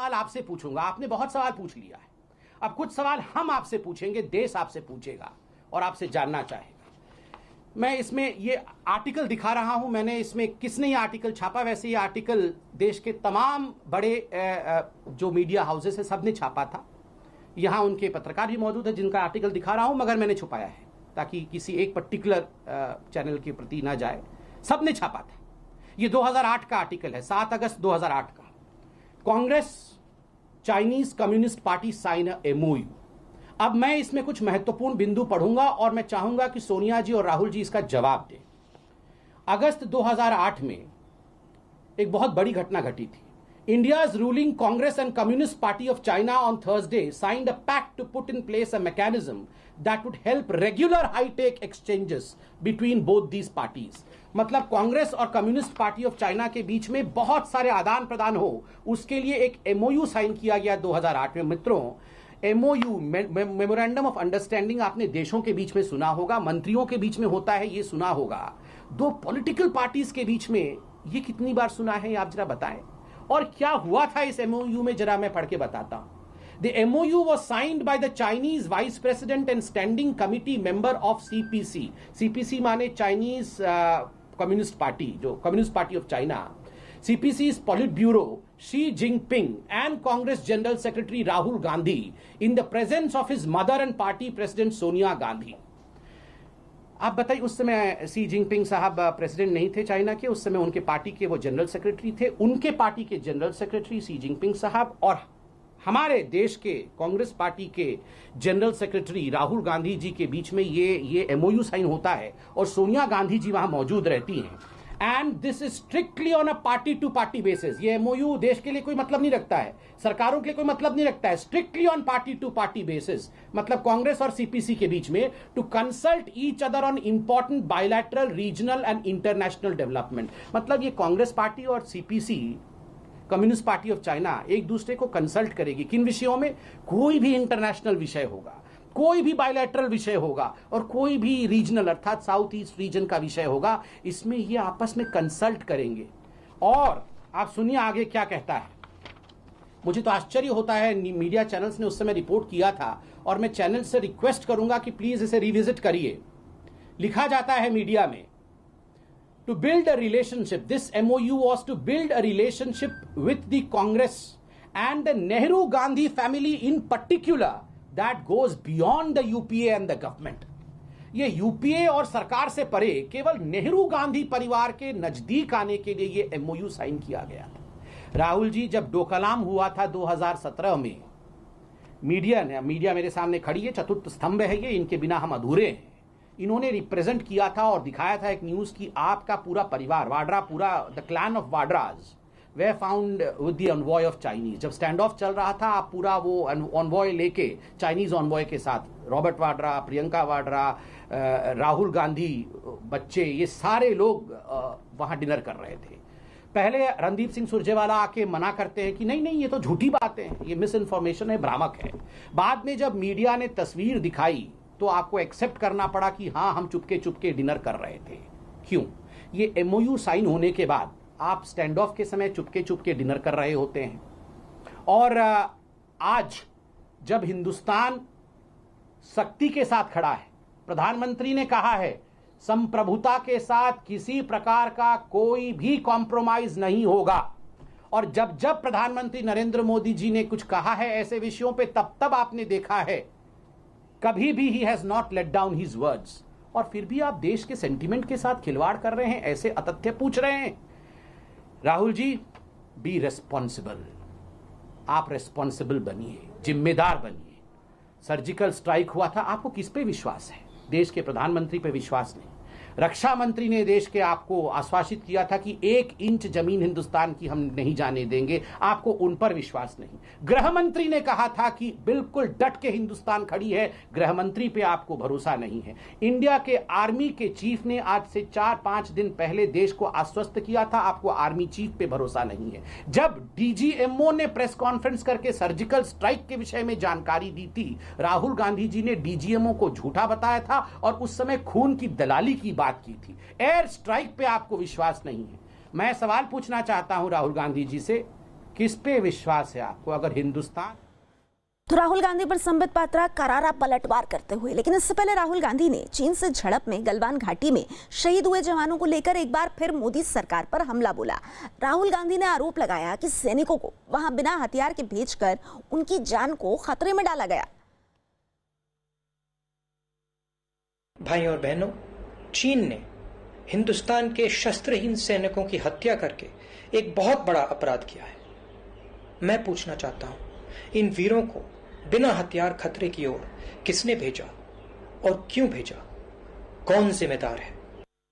सवाल आपसे पूछूंगा। आपने बहुत सवाल पूछ लिया है, अब कुछ सवाल हम आपसे पूछेंगे, देश आपसे पूछेगा और आपसे जानना चाहेगा। मैं इसमें ये आर्टिकल दिखा रहा हूं, मैंने इसमें किसने ये आर्टिकल छापा, वैसे ये आर्टिकल देश के तमाम बड़े जो मीडिया हाउसेस है सबने छापा था। यहां उनके पत्रकार भी मौजूद है जिनका आर्टिकल दिखा रहा हूं, मगर मैंने छुपाया है ताकि किसी एक पर्टिकुलर चैनल के प्रति ना जाए। सबने छापा था। ये 2008 का आर्टिकल है, 7 अगस्त 2008 का। Congress Chinese Communist Party sign MOU. अब मैं इसमें कुछ महत्वपूर्ण बिंदु पढ़ूंगा और मैं चाहूंगा कि सोनिया जी और राहुल जी इसका जवाब दें। अगस्त 2008 में एक बहुत बड़ी घटना घटी थी। India's ruling Congress and Communist Party of China on Thursday signed a pact to put in place a mechanism that would help regular high-tech exchanges between both these parties. मतलब कांग्रेस और कम्युनिस्ट पार्टी ऑफ चाइना के बीच में बहुत सारे आदान प्रदान हो, उसके लिए एक एमओयू साइन किया गया 2008 में। मित्रों, एमओयू मेमोरेंडम ऑफ अंडरस्टैंडिंग आपने देशों के बीच में सुना होगा, मंत्रियों के बीच में होता है, ये सुना होगा। दो पॉलिटिकल पार्टीज के बीच में ये कितनी बार सुना है, आप जरा बताएं। और क्या हुआ था इस एमओयू में, जरा मैं पढ़ के बताता हूं। The MOU was signed by the Chinese vice president and standing committee member of CPC. CPC माने चाइनीज कम्युनिस्ट पार्टी, जो communist Party of China. CPC's Politburo, Xi Jinping and Congress General Secretary Rahul Gandhi in the presence of his mother and party president Sonia Gandhi. आप बताइए, उस समय सी Jinping साहब president नहीं थे China के, उस समय उनके पार्टी के वो जनरल सेक्रेटरी थे। उनके पार्टी के जनरल सेक्रेटरी सी जिनपिंग साहब और हमारे देश के कांग्रेस पार्टी के जनरल सेक्रेटरी राहुल गांधी जी के बीच में ये एमओयू साइन होता है और सोनिया गांधी जी वहां मौजूद रहती हैं। And this is strictly on a party to party basis. ये एमओयू देश के लिए कोई मतलब नहीं रखता है, सरकारों के लिए कोई मतलब नहीं रखता है। Strictly on party to party basis, मतलब कांग्रेस और सीपीसी के बीच में, to consult each other on important bilateral, regional and international development. मतलब ये कांग्रेस पार्टी और CPC, Communist Party of China, एक दूसरे को कंसल्ट करेगी। किन विषयों में? कोई भी इंटरनेशनल विषय होगा, कोई भी बायलैटरल विषय होगा और कोई भी रीजनल अर्थात साउथ ईस्ट रीजन का विषय होगा, इसमें ये आपस में कंसल्ट करेंगे। और आप सुनिए आगे क्या कहता है। मुझे तो आश्चर्य होता है, मीडिया चैनल्स ने उस समय रिपोर्ट किया था और मैं चैनल से रिक्वेस्ट करूंगा कि प्लीज इसे रिविजिट करिए। लिखा जाता है मीडिया में, to build a relationship, this MOU was to build a relationship with the Congress and the Nehru Gandhi family in particular that goes beyond the UPA and the government। ये यूपीए और सरकार से परे केवल नेहरू गांधी परिवार के नजदीक आने के लिए ये एमओयू साइन किया गया था। राहुल जी, जब डोकलाम हुआ था 2017 में, मीडिया मेरे सामने खड़ी है, चतुर्थ स्तंभ है ये, इनके बिना हम अधूरे हैं। इन्होंने रिप्रेजेंट किया था और दिखाया था एक न्यूज की आपका पूरा परिवार, वाड्रा, पूरा the clan of Vadras they found with the envoy of Chinese. जब स्टैंड ऑफ चल रहा था, आप पूरा वो ऑनवॉय लेके, चाइनीज ऑनवॉय के साथ, रॉबर्ट वाड्रा, प्रियंका वाड्रा, राहुल गांधी, बच्चे, ये सारे लोग वहां डिनर कर रहे थे। पहले रणदीप सिंह सुरजेवाला आके मना करते हैं कि नहीं नहीं, ये तो झूठी बातें हैं, ये मिस इन्फॉर्मेशन है, भ्रामक है। बाद में जब मीडिया ने तस्वीर दिखाई तो आपको एक्सेप्ट करना पड़ा कि हाँ, हम चुपके चुपके डिनर कर रहे थे। क्यों? ये एमओयू साइन होने के बाद आप स्टैंड ऑफ के समय चुपके चुपके डिनर कर रहे होते हैं। और आज जब हिंदुस्तान शक्ति के साथ खड़ा है, प्रधानमंत्री ने कहा है संप्रभुता के साथ किसी प्रकार का कोई भी कॉम्प्रोमाइज नहीं होगा। और जब जब प्रधानमंत्री नरेंद्र मोदी जी ने कुछ कहा है ऐसे विषयों पे, तब तब आपने देखा है कभी भी he has not let down his words. और फिर भी आप देश के सेंटीमेंट के साथ खिलवाड़ कर रहे हैं, ऐसे अतथ्य पूछ रहे हैं। Rahul ji, B responsible. आप रेस्पॉन्सिबल बनिए, जिम्मेदार बनिए। सर्जिकल स्ट्राइक हुआ था, आपको किस पे विश्वास है? देश के प्रधानमंत्री पे विश्वास नहीं। रक्षा मंत्री ने देश के आपको आश्वासित किया था कि 1 इंच जमीन हिंदुस्तान की हम नहीं जाने देंगे, आपको उन पर विश्वास नहीं। गृह मंत्री ने कहा था कि बिल्कुल डट के हिंदुस्तान खड़ी है, गृह मंत्री पे आपको भरोसा नहीं है। इंडिया के आर्मी के चीफ ने आज से 4-5 दिन पहले देश को आश्वस्त किया था, आपको आर्मी चीफ पे भरोसा नहीं है। जब डीजीएमओ ने प्रेस कॉन्फ्रेंस करके सर्जिकल स्ट्राइक के विषय में जानकारी दी थी, राहुल गांधी जी ने डीजीएमओ को झूठा बताया था और उस समय खून की दलाली की बात की थी। एयर स्ट्राइक पे आपको विश्वास नहीं है। मैं सवाल पूछना चाहता हूं राहुल गांधी जी से, किस पे विश्वास है आपको? अगर हिंदुस्तान तो राहुल गांधी पर संबित पात्रा करारा पलटवार करते हुए, लेकिन इससे पहले राहुल गांधी ने चीन से झड़प में गलवान घाटी में शहीद हुए जवानों को लेकर एक बार फिर मोदी सरकार पर हमला बोला। राहुल गांधी ने आरोप लगाया कि सैनिकों को वहां बिना हथियार के भेजकर उनकी जान को खतरे में डाला गया। भाई और बहनों, चीन ने हिंदुस्तान के शस्त्रहीन सैनिकों की हत्या करके एक बहुत बड़ा अपराध किया है। मैं पूछना चाहता हूं, इन वीरों को बिना हथियार खतरे की ओर किसने भेजा और क्यों भेजा? कौन जिम्मेदार है?